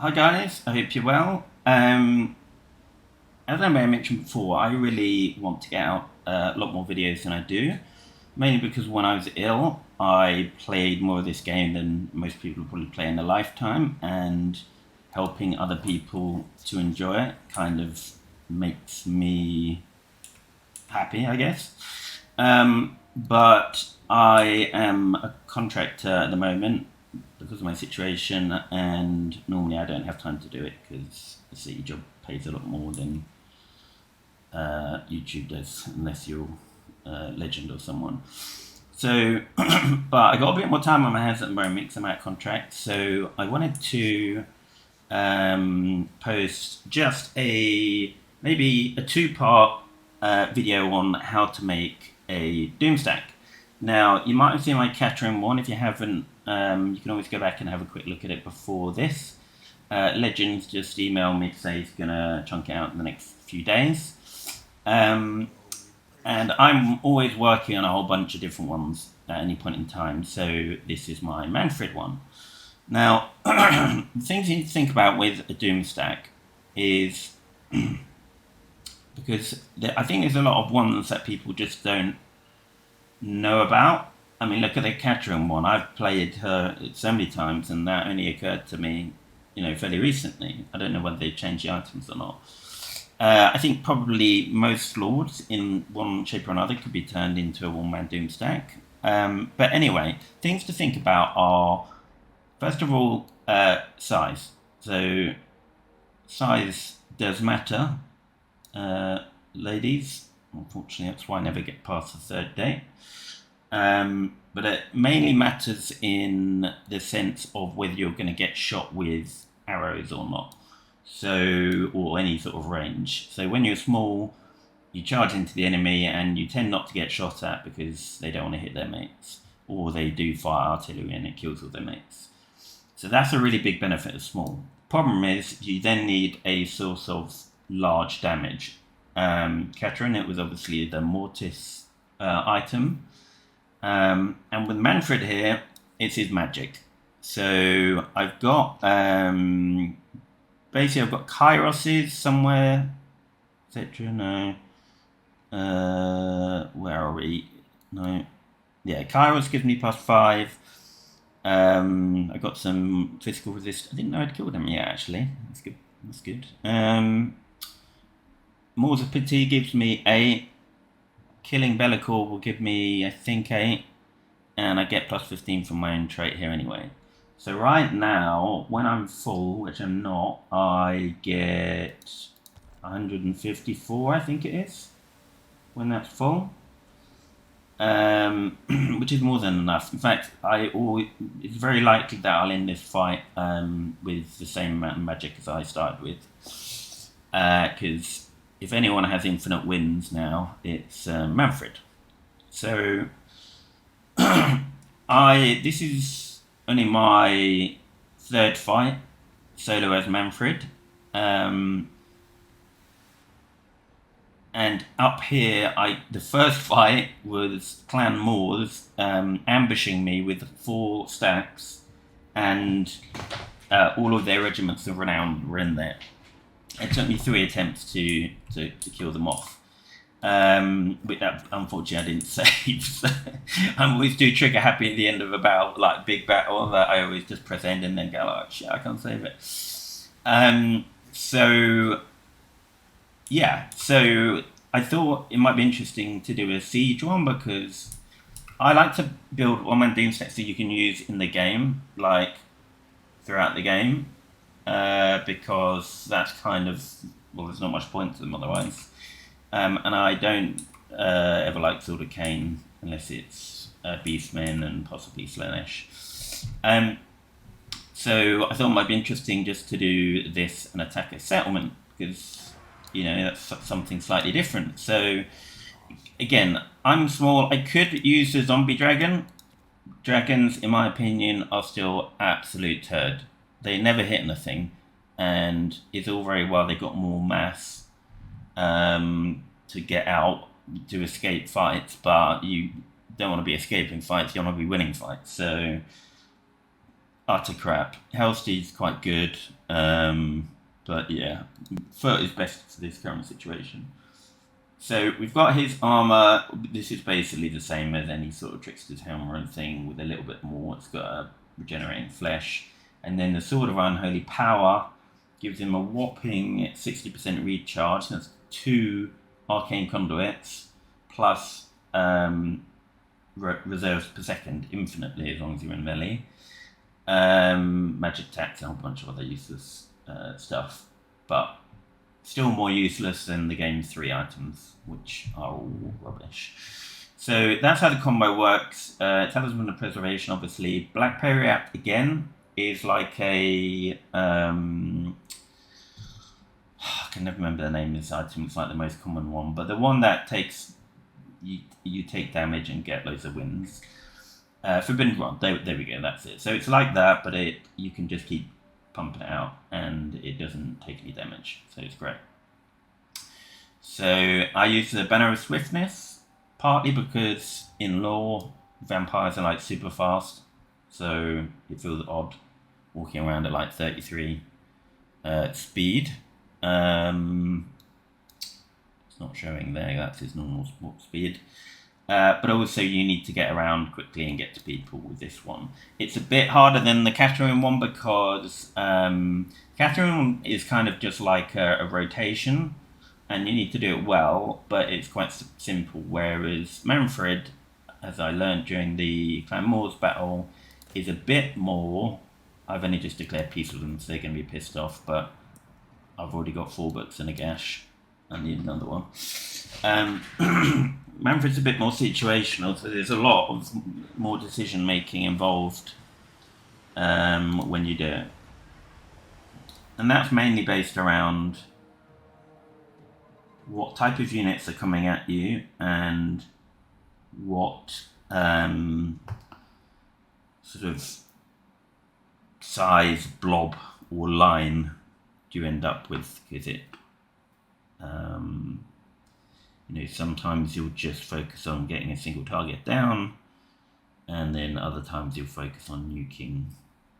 Hi guys, I hope you're well. As I may have mentioned before, I really want to get out a lot more videos than I do, mainly because when I was ill, I played more of this game than most people probably play in a lifetime, and helping other people to enjoy it kind of makes me happy, I guess. But I am a contractor at the moment because of my situation, and normally I don't have time to do it because the city job pays a lot more than YouTube does, unless you're a legend or someone. So, but I got a bit more time on my hands at the moment because I'm out of contract. So I wanted to post just maybe a two-part video on how to make a doomstack. Now, you might have seen my Catherine one. If you haven't, you can always go back and have a quick look at it before this. Legends just emailed me to say he's going to chunk it out in the next few days. And I'm always working on a whole bunch of different ones at any point in time. So this is my Manfred one. Now, the things you need to think about with a doomstack is because I think there's a lot of ones that people just don't know about. I mean, look at the Catherine one. I've played her so many times, and that only occurred to me, fairly recently. I don't know whether they changed the items or not. I think probably most lords in one shape or another could be turned into a one-man doomstack. But anyway, things to think about are, first of all, size. So size does matter, ladies. Unfortunately, that's why I never get past the third date. But it mainly matters in the sense of whether you're going to get shot with arrows or not. So, or any sort of range. So when you're small, you charge into the enemy and you tend not to get shot at because they don't want to hit their mates. Or they do fire artillery and it kills all their mates. So that's a really big benefit of small. Problem is, you then need a source of large damage. Catherine, it was obviously the mortis item. And with Manfred here, it's his magic. So I've got basically I've got Kairoses somewhere, etc. No, where are we? No, yeah, Kairos gives me +5. I got some physical resist. I didn't know I'd killed him yet. Actually, that's good. That's good. Mors of Pity gives me 8. Killing Bellicor will give me, I think, 8. And I get +15 from my own trait here anyway. So right now, when I'm full, which I'm not, I get 154, I think it is, when that's full. Which is more than enough. In fact, it's very likely that I'll end this fight with the same amount of magic as I started with. Because if anyone has infinite wins now, it's Manfred. So this is only my third fight solo as Manfred. And up here, the first fight was Clan Moors ambushing me with 4 stacks, and all of their regiments of renown were in there. It took me 3 attempts to kill them off. But that, unfortunately, I didn't save. So I'm always too trigger happy at the end of a battle, like big battle, that I always just press end and then go, oh shit, I can't save it. So yeah, so I thought it might be interesting to do a siege one because I like to build one-man doomstacks that you can use in the game, like throughout the game, because that's kind of, well, there's not much point to them otherwise. And I don't ever like Sword of Khaine unless it's Beastmen and possibly Slaanesh. So I thought it might be interesting just to do this and attack a settlement because, that's something slightly different. So again, I'm small. I could use the zombie dragon. Dragons, in my opinion, are still absolute turd. They never hit anything, and it's all very well. They've got more mass to get out, to escape fights, but you don't want to be escaping fights, you want to be winning fights. So utter crap. Hellsteed's quite good, but yeah, Foot is best for this current situation. So we've got his armor. This is basically the same as any sort of Trickster's Helmet thing, with a little bit more. It's got a regenerating flesh, and then the Sword of Unholy Power gives him a whopping 60% recharge. That's 2 arcane conduits plus reserves per second infinitely, as long as you're in melee. Magic attacks and a whole bunch of other useless stuff, but still more useless than the game's 3 items, which are all rubbish. So that's how the combo works. Talisman of Preservation, obviously. Black Periapt, again, is like a... I can never remember the name of this item. It's like the most common one, but the one that takes... You take damage and get loads of wins. Forbidden Rod, there we go, that's it. So it's like that, but you can just keep pumping it out and it doesn't take any damage, so it's great. So I use the Banner of Swiftness, partly because in lore, vampires are like super fast, so it feels odd walking around at like 33 speed. It's not showing there, that's his normal sport speed. But also you need to get around quickly and get to people with this one. It's a bit harder than the Catherine one because Catherine is kind of just like a rotation and you need to do it well, but it's quite simple. Whereas Manfred, as I learned during the Clan Moors battle, is a bit more... I've only just declared peace with them, so they're going to be pissed off, but I've already got 4 books and a gash. I need another one. Manfred's a bit more situational, so there's a lot of more decision making involved when you do it. And that's mainly based around what type of units are coming at you and what sort of size, blob or line do you end up with. Is it sometimes you'll just focus on getting a single target down, and then other times you'll focus on nuking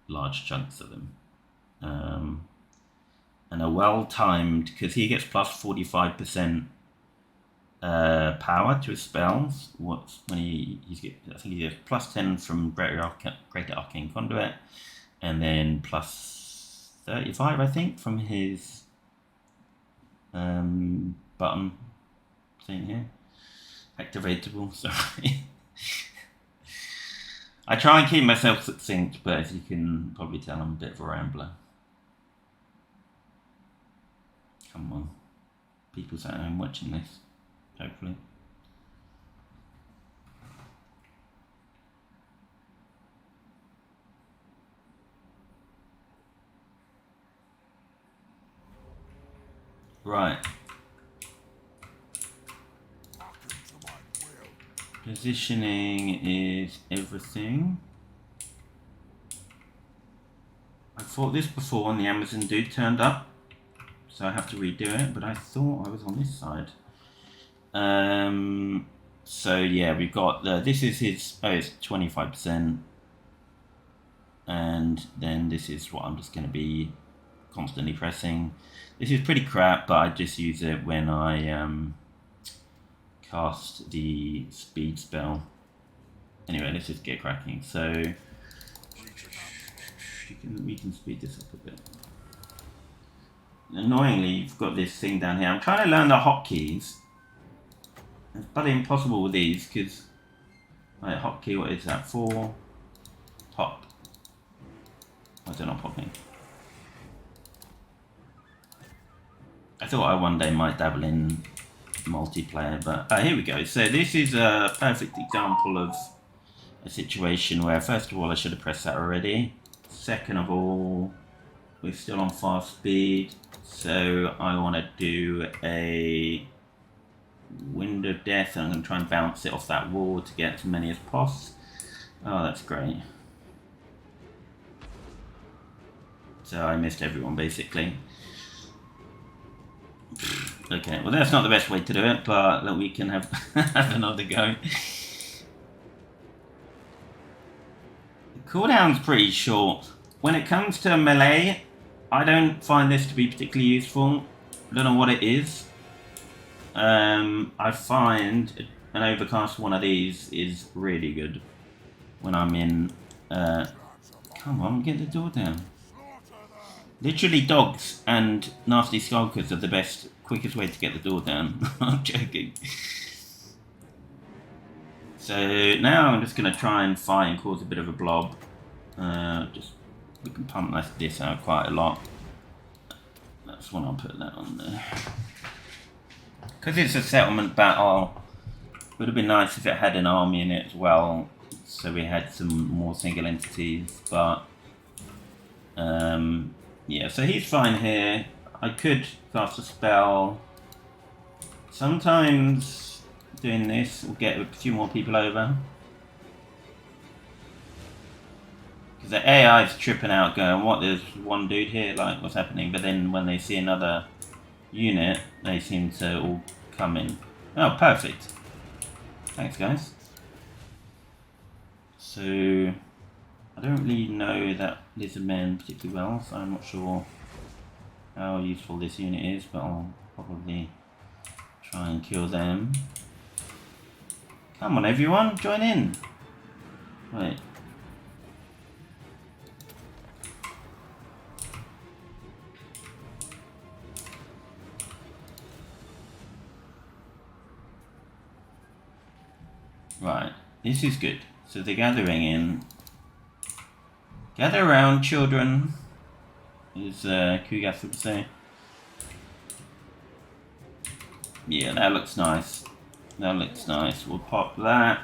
large chunks of them. And a well-timed, because he gets plus 45% power to his spells. I think he gets plus 10 from Greater Arcane Conduit, and then plus 35, I think, from his button thing here. Activatable, sorry. I try and keep myself succinct, but as you can probably tell, I'm a bit of a rambler. Come on. People's at home watching this, hopefully. Right. Positioning is everything. I fought this before and the Amazon dude turned up, so I have to redo it, but I thought I was on this side. So yeah, we've got this is his, it's 25%, and then this is what I'm just going to be constantly pressing. This is pretty crap, but I just use it when I cast the speed spell. Anyway, let's just get cracking. So we can speed this up a bit. Annoyingly, you've got this thing down here. I'm trying to learn the hotkeys. It's bloody impossible with these because hotkey, what is that? 4 pop. I don't know popping. I thought I one day might dabble in multiplayer, but here we go. So this is a perfect example of a situation where, first of all, I should have pressed that already. Second of all, we're still on fast speed, so I want to do a Wind of Death, and I'm going to try and bounce it off that wall to get as many as possible. Oh, that's great. So I missed everyone, basically. Okay, well that's not the best way to do it, but we can have, have another go. The cooldown's pretty short. when it comes to melee, I don't find this to be particularly useful. I don't know what it is. I find an overcast one of these is really good when I'm in. Come on, get the door down. Literally, dogs and nasty skulkers are the best, quickest way to get the door down. I'm joking. So now I'm just going to try and fight and cause a bit of a blob. We can pump this out quite a lot. That's when I'll put that on there. Because it's a settlement battle, it would have been nice if it had an army in it as well, so we had some more single entities, but yeah, so he's fine here. I could cast a spell. Sometimes doing this will get a few more people over. Because the AI is tripping out going, what, there's one dude here, like, what's happening? But then when they see another unit, they seem to all come in. Oh, perfect. Thanks, guys. So, I don't really know that lizard men particularly well, so I'm not sure how useful this unit is, but I'll probably try and kill them. Come on, everyone, join in. Right. Right, this is good. So they're gathering in. Gather around, children, as Kugas would say. Yeah, that looks nice. That looks nice. We'll pop that.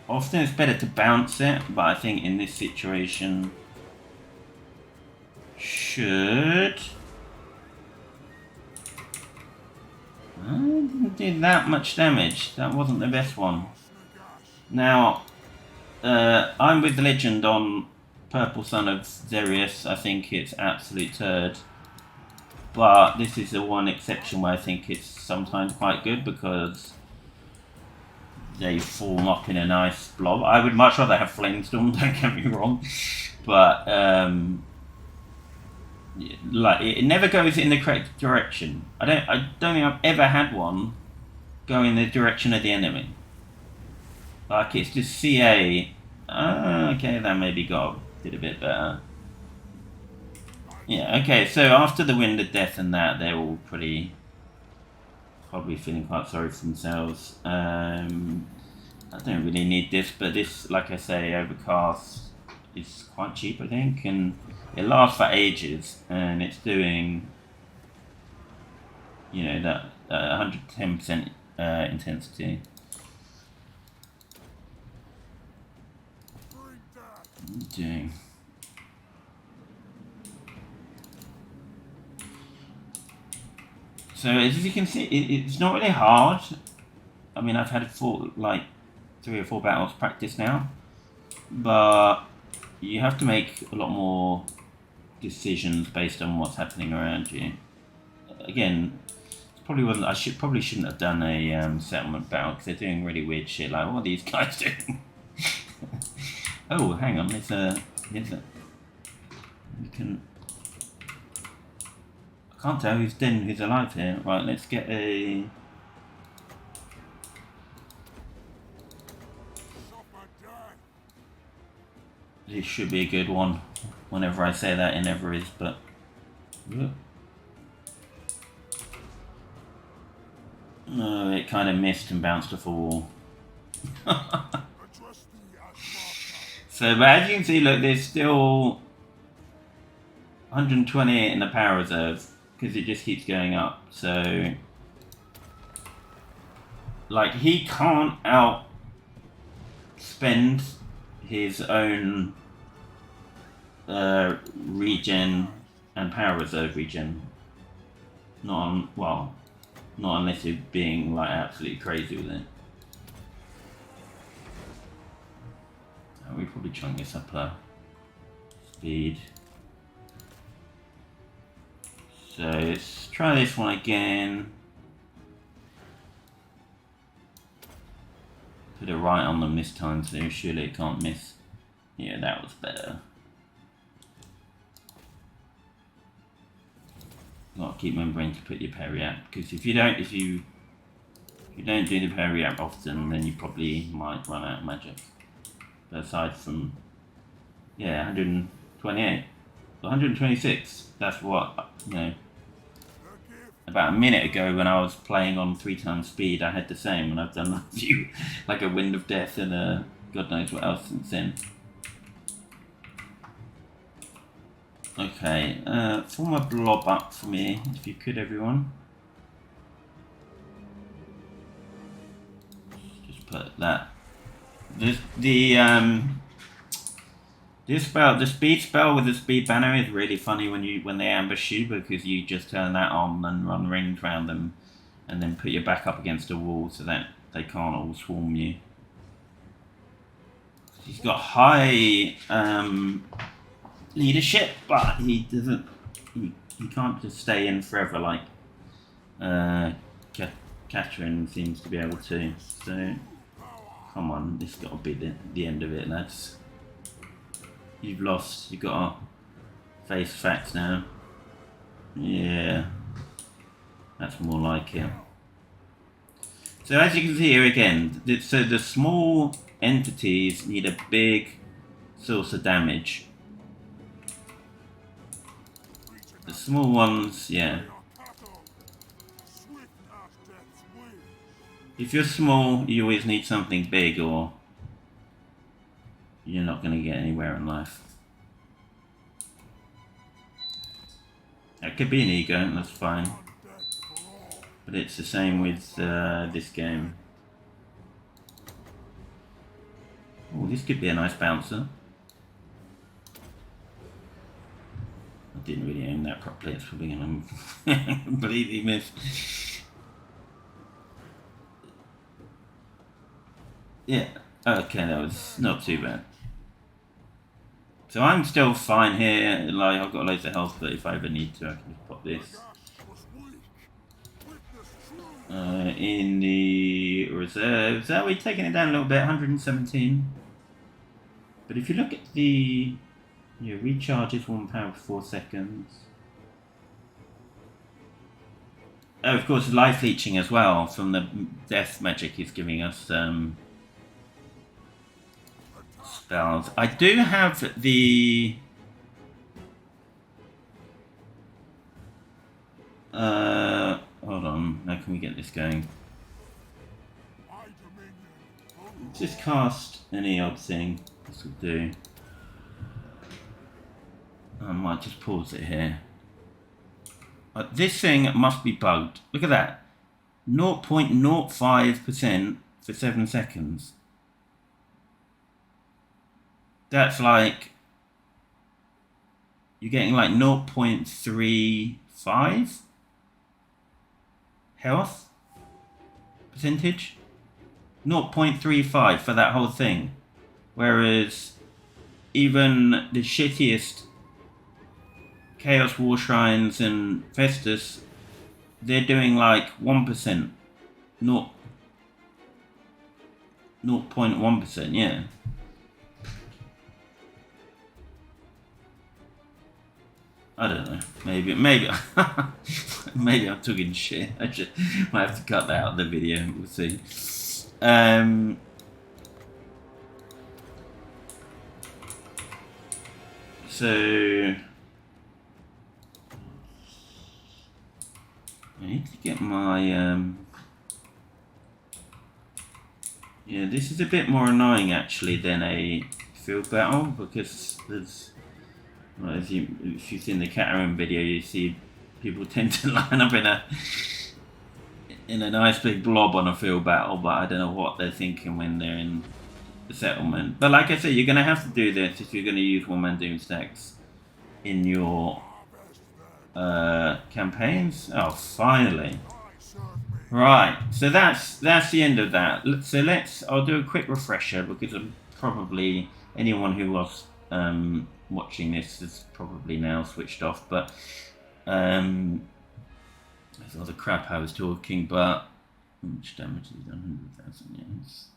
Often it's better to bounce it, but I think in this situation should. I didn't do that much damage. That wasn't the best one. Now, I'm with the legend on Purple Son of Xerius. I think it's absolute turd. But this is the one exception where I think it's sometimes quite good because they form up in a nice blob. I would much rather have Flamestorm, don't get me wrong. But like it never goes in the correct direction. I don't think I've ever had one go in the direction of the enemy. Like it's just CA. Okay, that maybe did a bit better. Yeah, okay, so after the Wind of Death and that, they're all probably feeling quite sorry for themselves. I don't really need this, but this, like I say, Overcast is quite cheap, I think, and it lasts for ages, and it's doing, you know, that 110% intensity. Doing. So as you can see, it's not really hard. I mean, I've had 3 or 4 battles practice now, but you have to make a lot more decisions based on what's happening around you. Again, it probably wasn't. I probably shouldn't have done a settlement battle because they're doing really weird shit. Like, what are these guys doing? Oh, hang on. Here's a. We can. I can't tell who's dead and who's alive here. Right, let's get a. This should be a good one. Whenever I say that, it never is, but. No, it kind of missed and bounced off a wall. So, but as you can see, look, there's still 128 in the power reserve because it just keeps going up. So, like, he can't outspend his own regen and power reserve regen. Not unless you're being like absolutely crazy with it. We probably trying this up speed. So let's try this one again. Put it right on them this time, so surely it can't miss. Yeah, that was better. Gotta keep remembering to put your parry out, because if you don't do the parry out often, then you probably might run out of magic. But aside from, yeah, 128, 126. That's what, you know. About a minute ago, when I was playing on 3 times speed, I had the same, and I've done a few, like a Wind of Death and a God knows what else since then. Okay, form a blob up for me, if you could, everyone. Just put that. The speed spell with the speed banner is really funny when they ambush you, because you just turn that on and run rings around them, and then put your back up against a wall so that they can't all swarm you. He's got high leadership, but he doesn't. He can't just stay in forever like Catherine seems to be able to. So come on, this got to be the end of it, lads. You've lost. You've got to face facts now. Yeah, that's more like it. So as you can see here again, so the small entities need a big source of damage. The small ones, yeah. If you're small, you always need something big, or you're not going to get anywhere in life. That could be an ego, that's fine. But it's the same with this game. Oh, this could be a nice bouncer. I didn't really aim that properly, it's probably going to completely miss. Yeah, okay, that was not too bad. So I'm still fine here, like I've got loads of health, but if I ever need to I can just pop this. In the reserves, we're taking it down a little bit, 117. But if you look at the recharge is 1 power per 4 seconds. Oh, of course, life leeching as well from the death magic is giving us spells. I do have the hold on, how can we get this going? Just cast any odd thing. This will do. I might just pause it here. This thing must be bugged. Look at that. 0.05% for 7 seconds. That's like... You're getting like 0.35 health percentage. 0.35 for that whole thing. Whereas even the shittiest Chaos War Shrines and Festus, they're doing like 1%. 0.1%, yeah. I don't know. Maybe maybe I'm talking shit. I might have to cut that out of the video. We'll see. So I need to get my yeah, this is a bit more annoying actually than a field battle, because there's, well, if you've seen the Catarine video, you see people tend to line up in a nice big blob on a field battle, but I don't know what they're thinking when they're in the settlement. But like I said, you're going to have to do this if you're going to use one-man doomstacks in your campaigns. Oh, finally. Right, so that's the end of that. So I'll do a quick refresher, because I'm probably, anyone who was watching this is probably now switched off, but that's all the crap I was talking. But how much damage has he done? 100,000, yes.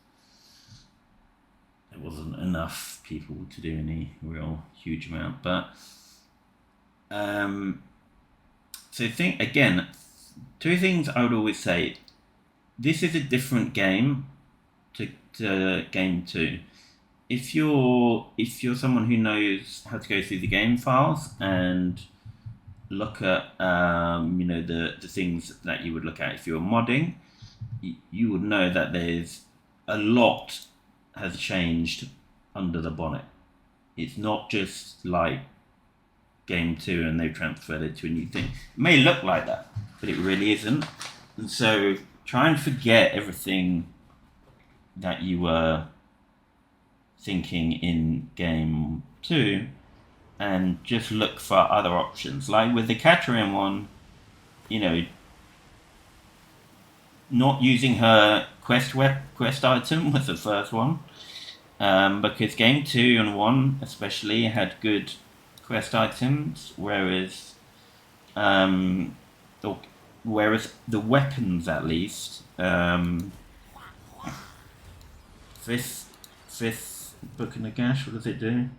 there wasn't enough people to do any real huge amount. But so think again, two things I would always say. This is a different game to game 2. If you're someone who knows how to go through the game files and look at the things that you would look at if you're modding, you would know that there's a lot has changed under the bonnet. It's not just like game 2 and they've transferred it to a new thing. It may look like that, but it really isn't. And so try and forget everything that you were thinking in game 2 and just look for other options. Like with the Catherine one, not using her quest item was the first one, because game 2 and 1 especially had good quest items, whereas the weapons, at least, fifth book in the gash, what does it do?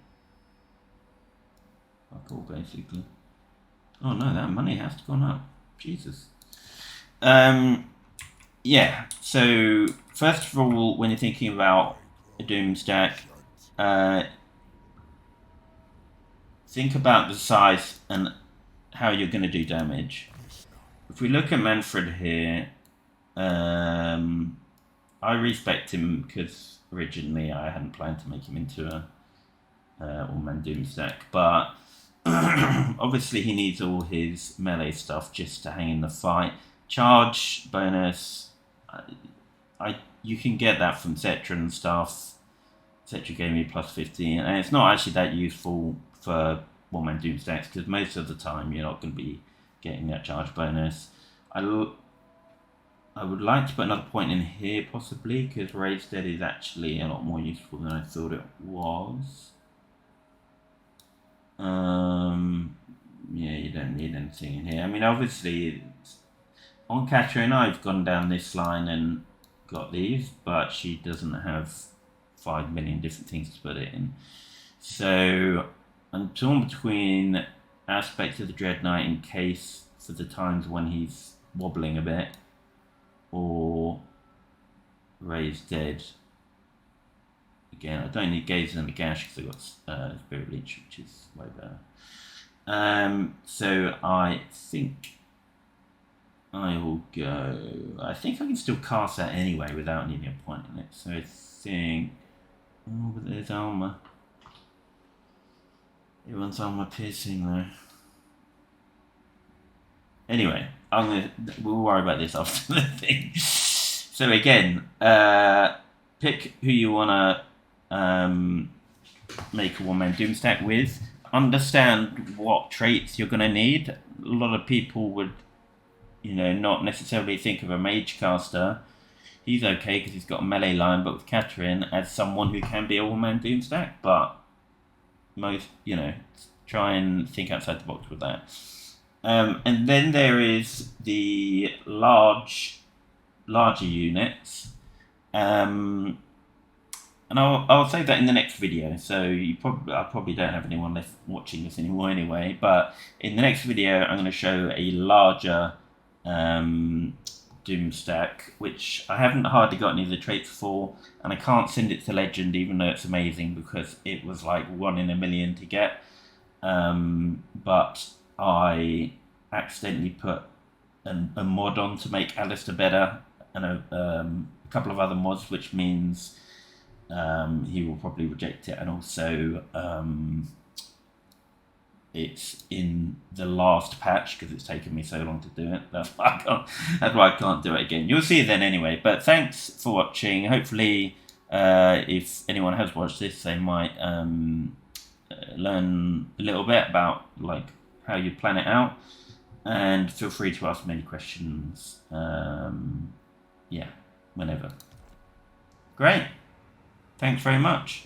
Fuck all, basically. Oh no, that money has gone up. Jesus. Yeah, so first of all, when you're thinking about a doomstack, think about the size and how you're going to do damage. If we look at Manfred here, I respect him because originally I hadn't planned to make him into a all-man doomstack, but obviously he needs all his melee stuff just to hang in the fight. Charge bonus, you can get that from Cetra and stuff. Cetra gave me plus 15, and it's not actually that useful for one-man doomstacks because most of the time you're not going to be getting that charge bonus. I would like to put another point in here possibly because Raised Dead is actually a lot more useful than I thought it was. Yeah, you don't need anything in here. I mean, obviously on Catherine I've gone down this line and got these, but she doesn't have 5 million different things to put it in. So I'm torn between Aspect of the Dread Knight in case for the times when he's wobbling a bit, or Raised Dead. Again, I don't need Gaze and the Gash because I've got Spirit Leech, which is way better. So I think I will go. I think I can still cast that anyway without needing a point in it. So I think. Oh, but there's armor. Everyone's armor piercing though. Anyway, we'll worry about this after the thing. So again, pick who you wanna make a one-man doomstack with. Understand what traits you're gonna need. A lot of people would, not necessarily think of a mage caster. He's okay because he's got a melee line, but with Catherine as someone who can be a one-man doomstack, but most, try and think outside the box with that. And then there is the larger units. And I'll save that in the next video. So I probably don't have anyone left watching this anymore anyway. But in the next video, I'm going to show a larger doomstack, which I haven't hardly got any of the traits for, and I can't send it to Legend even though it's amazing because it was like 1 in a million to get. But I accidentally put a mod on to make Alistair better, and a couple of other mods, which means he will probably reject it, and also it's in the last patch because it's taken me so long to do it. That's why I can't do it again. You'll see it then anyway. But thanks for watching. Hopefully, if anyone has watched this, they might learn a little bit about how you plan it out, and feel free to ask me any questions. Yeah, whenever. Great. Thanks very much.